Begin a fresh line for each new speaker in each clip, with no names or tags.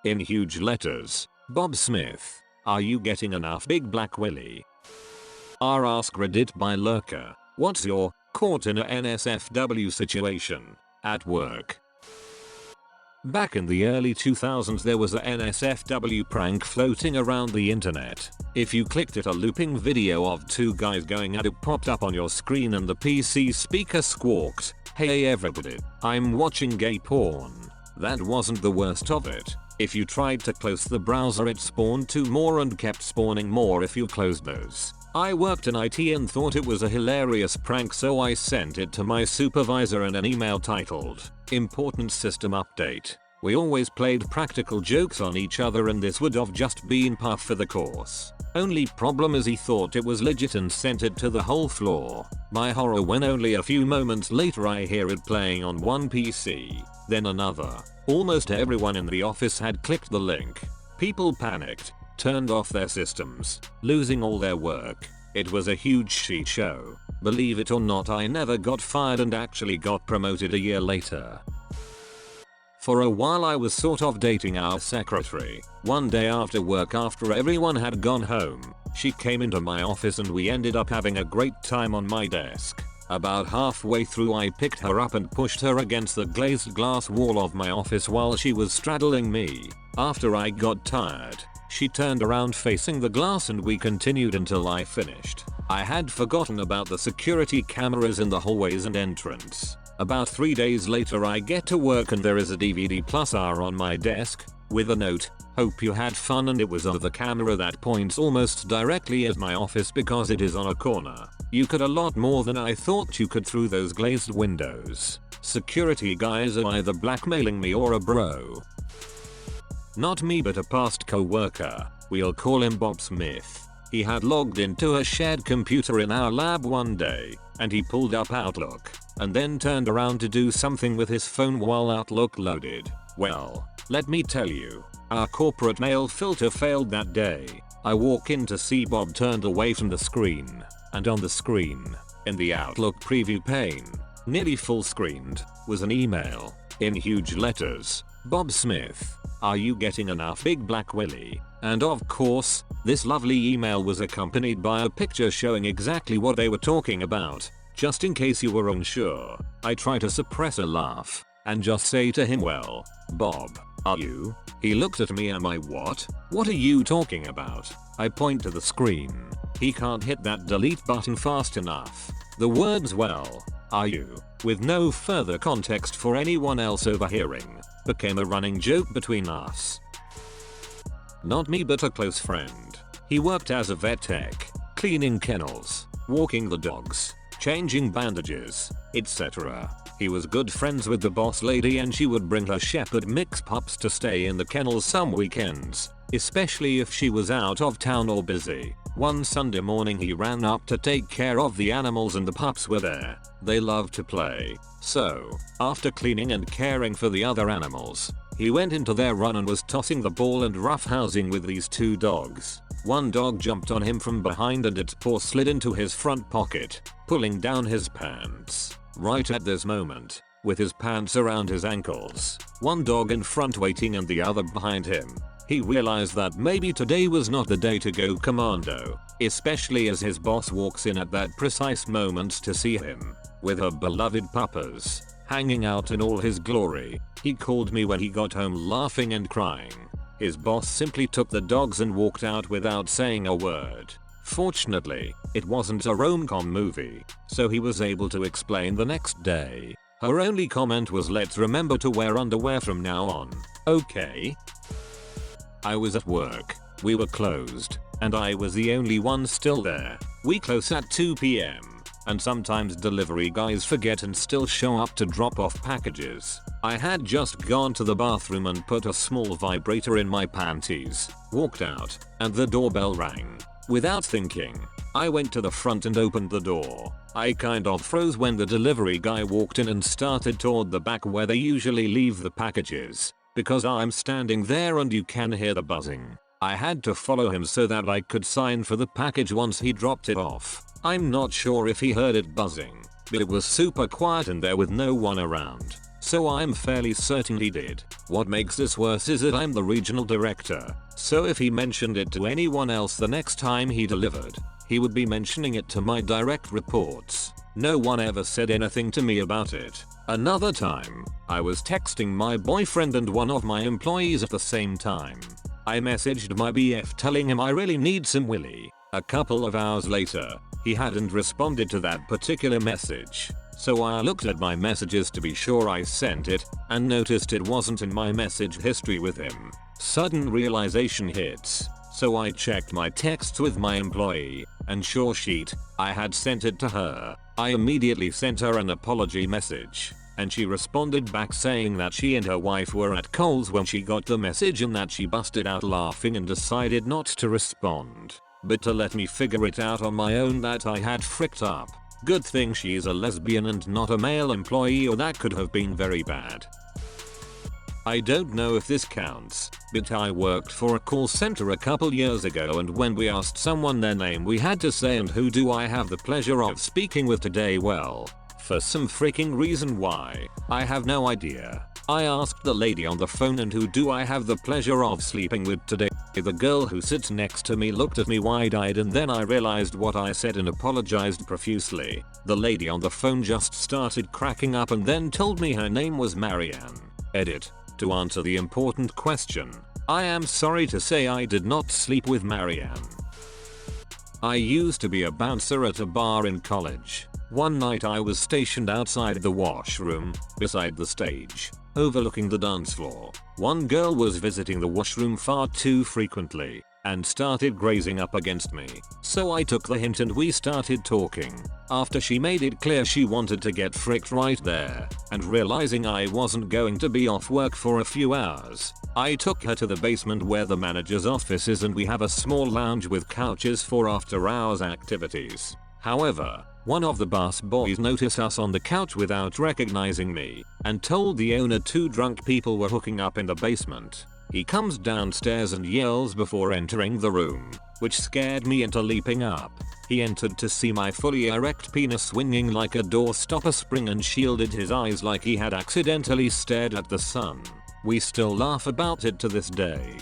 In huge letters, Bob Smith. Are you getting enough big black willy? R AskReddit by Lurker. What's your caught in a NSFW situation at work? Back in the early 2000s there was a NSFW prank floating around the internet. If you clicked it, a looping video of two guys going at it popped up on your screen and the PC speaker squawked, "Hey everybody, I'm watching gay porn." That wasn't the worst of it. If you tried to close the browser it spawned two more and kept spawning more if you closed those. I worked in IT and thought it was a hilarious prank, so I sent it to my supervisor in an email titled, "Important System Update." We always played practical jokes on each other and this would have just been par for the course. Only problem is he thought it was legit and sent it to the whole floor. My horror when only a few moments later I hear it playing on one PC, then another. Almost everyone in the office had clicked the link. People panicked, turned off their systems, losing all their work. It was a huge shit show. Believe it or not, I never got fired and actually got promoted a year later. For a while I was sort of dating our secretary. One day after work, after everyone had gone home, she came into my office and we ended up having a great time on my desk. About halfway through I picked her up and pushed her against the glazed glass wall of my office while she was straddling me. After I got tired, she turned around facing the glass and we continued until I finished. I had forgotten about the security cameras in the hallways and entrance. About 3 days later I get to work and there is a DVD plus R on my desk with a note, "Hope you had fun," and it was on the camera that points almost directly at my office because it is on a corner. You could a lot more than I thought you could through those glazed windows. Security guys are either blackmailing me or a bro. Not me but a past co-worker. We'll call him Bob Smith. He had logged into a shared computer in our lab one day, and he pulled up Outlook, and then turned around to do something with his phone while Outlook loaded. Well, let me tell you, our corporate mail filter failed that day. I walk in to see Bob turned away from the screen, and on the screen, in the Outlook preview pane, nearly full screened, was an email, in huge letters, "Bob Smith, are you getting enough big black willy?" And of course, this lovely email was accompanied by a picture showing exactly what they were talking about. Just in case you were unsure, I try to suppress a laugh and just say to him, "Well, Bob, are you?" He looked at me, "Am I what? What are you talking about?" I point to the screen. He can't hit that delete button fast enough. The words "well, are you?" with no further context for anyone else overhearing, became a running joke between us. Not me but a close friend. He worked as a vet tech, cleaning kennels, walking the dogs, changing bandages, etc. He was good friends with the boss lady and she would bring her shepherd mix pups to stay in the kennels some weekends, especially if she was out of town or busy. One Sunday morning he ran up to take care of the animals and the pups were there. They love to play. So, after cleaning and caring for the other animals, he went into their run and was tossing the ball and roughhousing with these two dogs. One dog jumped on him from behind and its paw slid into his front pocket, pulling down his pants. Right at this moment, with his pants around his ankles, one dog in front waiting and the other behind him, he realized that maybe today was not the day to go commando, especially as his boss walks in at that precise moment to see him, with her beloved puppas, hanging out in all his glory. He called me when he got home laughing and crying. His boss simply took the dogs and walked out without saying a word. Fortunately, it wasn't a rom-com movie, so he was able to explain the next day. Her only comment was, "Let's remember to wear underwear from now on, okay?" I was at work, we were closed, and I was the only one still there. We close at 2 PM, and sometimes delivery guys forget and still show up to drop off packages. I had just gone to the bathroom and put a small vibrator in my panties, walked out, and the doorbell rang. Without thinking, I went to the front and opened the door. I kind of froze when the delivery guy walked in and started toward the back where they usually leave the packages, because I'm standing there and you can hear the buzzing. I had to follow him so that I could sign for the package once he dropped it off. I'm not sure if he heard it buzzing, but it was super quiet and there with no one around. so I'm fairly certain he did. What makes this worse is that I'm the regional director, so if he mentioned it to anyone else the next time he delivered, he would be mentioning it to my direct reports. No one ever said anything to me about it. Another time, I was texting my boyfriend and one of my employees at the same time. I messaged my BF telling him I really need some willy. A couple of hours later, he hadn't responded to that particular message. So I looked at my messages to be sure I sent it, and noticed it wasn't in my message history with him. Sudden realization hits. So I checked my texts with my employee, and sure shit, I had sent it to her. I immediately sent her an apology message, and she responded back saying that she and her wife were at Kohl's when she got the message and that she busted out laughing and decided not to respond, but to let me figure it out on my own that I had fricked up. Good thing she's a lesbian and not a male employee, or that could have been very bad. I don't know if this counts, but I worked for a call center a couple years ago, and when we asked someone their name we had to say, "And who do I have the pleasure of speaking with today?" Well, for some freaking reason why, I have no idea, I asked the lady on the phone, "And who do I have the pleasure of sleeping with today?" The girl who sits next to me looked at me wide-eyed, and then I realized what I said and apologized profusely. The lady on the phone just started cracking up and then told me her name was Marianne. Edit. To answer the important question, I am sorry to say I did not sleep with Marianne. I used to be a bouncer at a bar in college. One night I was stationed outside the washroom, beside the stage, overlooking the dance floor. One girl was visiting the washroom far too frequently, and started grazing up against me. So I took the hint and we started talking. After she made it clear she wanted to get fricked right there, and realizing I wasn't going to be off work for a few hours, I took her to the basement where the manager's office is, and we have a small lounge with couches for after hours activities. However, one of the bus boys noticed us on the couch without recognizing me, and told the owner two drunk people were hooking up in the basement. He comes downstairs and yells before entering the room, which scared me into leaping up. He entered to see my fully erect penis swinging like a doorstopper spring and shielded his eyes like he had accidentally stared at the sun. We still laugh about it to this day.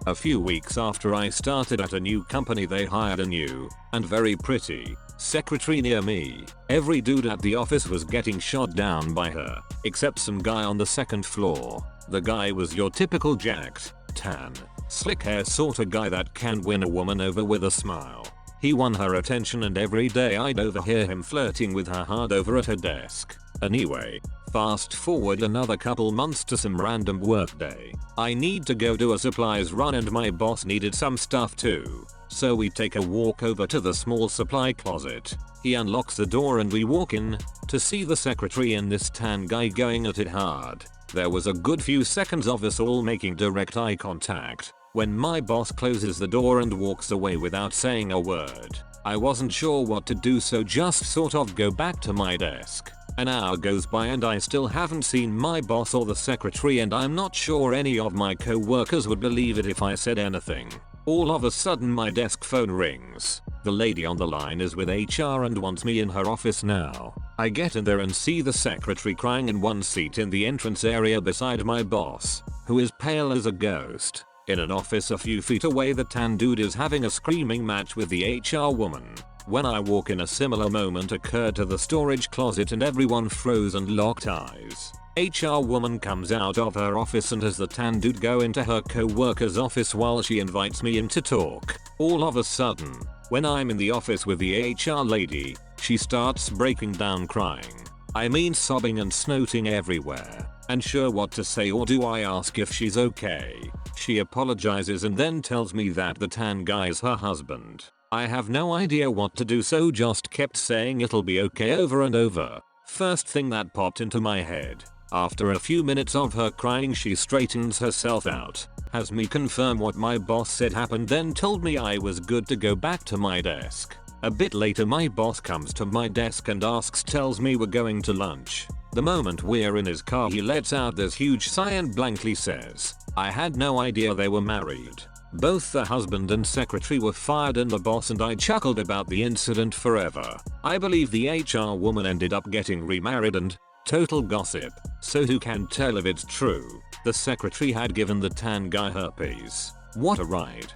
A few weeks after I started at a new company, they hired a new, and very pretty, secretary near me. Every dude at the office was getting shot down by her, except some guy on the second floor. The guy was your typical jacked, tan, slick hair sorta guy that can win a woman over with a smile. He won her attention, and every day I'd overhear him flirting with her hard over at her desk. Anyway, fast forward another couple months to some random work day. I need to go do a supplies run and my boss needed some stuff too. So we take a walk over to the small supply closet. He unlocks the door and we walk in to see the secretary and this tan guy going at it hard. There was a good few seconds of us all making direct eye contact when my boss closes the door and walks away without saying a word. I wasn't sure what to do, so just sort of go back to my desk. An hour goes by and I still haven't seen my boss or the secretary, and I'm not sure any of my co-workers would believe it if I said anything. All of a sudden my desk phone rings. The lady on the line is with HR and wants me in her office now. I get in there and see the secretary crying in one seat in the entrance area beside my boss, who is pale as a ghost. In an office a few feet away, the tan dude is having a screaming match with the HR woman. When I walk in, a similar moment occurred to the storage closet and everyone froze and locked eyes. HR woman comes out of her office and has the tan dude go into her co-worker's office while she invites me in to talk. All of a sudden, when I'm in the office with the HR lady, she starts breaking down crying. I mean sobbing and snorting everywhere. Unsure what to say, or do I ask if she's okay? She apologizes and then tells me that the tan guy is her husband. I have no idea what to do, so just kept saying it'll be okay over and over. First thing that popped into my head. After a few minutes of her crying, she straightens herself out, has me confirm what my boss said happened, then told me I was good to go back to my desk. A bit later my boss comes to my desk and tells me we're going to lunch. The moment we're in his car, he lets out this huge sigh and blankly says, "I had no idea they were married." Both the husband and secretary were fired and the boss and I chuckled about the incident forever. I believe the HR woman ended up getting remarried and, Total gossip, so who can tell if it's true? The secretary had given the tan guy herpes. What a ride.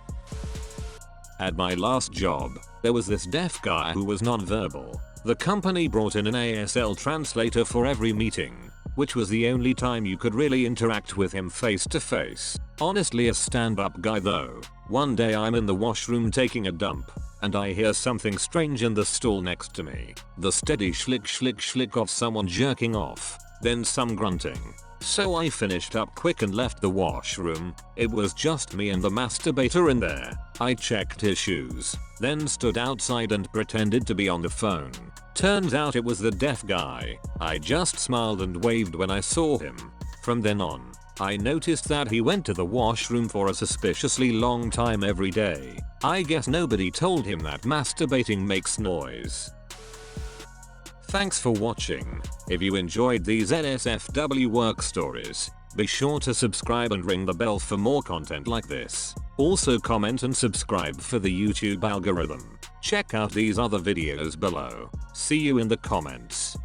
At my last job, there was this deaf guy who was non-verbal. The company brought in an ASL translator for every meeting, which was the only time you could really interact with him face to face. Honestly a stand-up guy though. One day I'm in the washroom taking a dump, and I hear something strange in the stall next to me. The steady schlick schlick schlick of someone jerking off, then some grunting. So I finished up quick and left the washroom. It was just me and the masturbator in there. I checked his shoes, then stood outside and pretended to be on the phone. Turns out it was the deaf guy. I just smiled and waved when I saw him. From then on, I noticed that he went to the washroom for a suspiciously long time every day. I guess nobody told him that masturbating makes noise. Thanks for watching. If you enjoyed these NSFW work stories, be sure to subscribe and ring the bell for more content like this. Also comment and subscribe for the YouTube algorithm. Check out these other videos below. See you in the comments.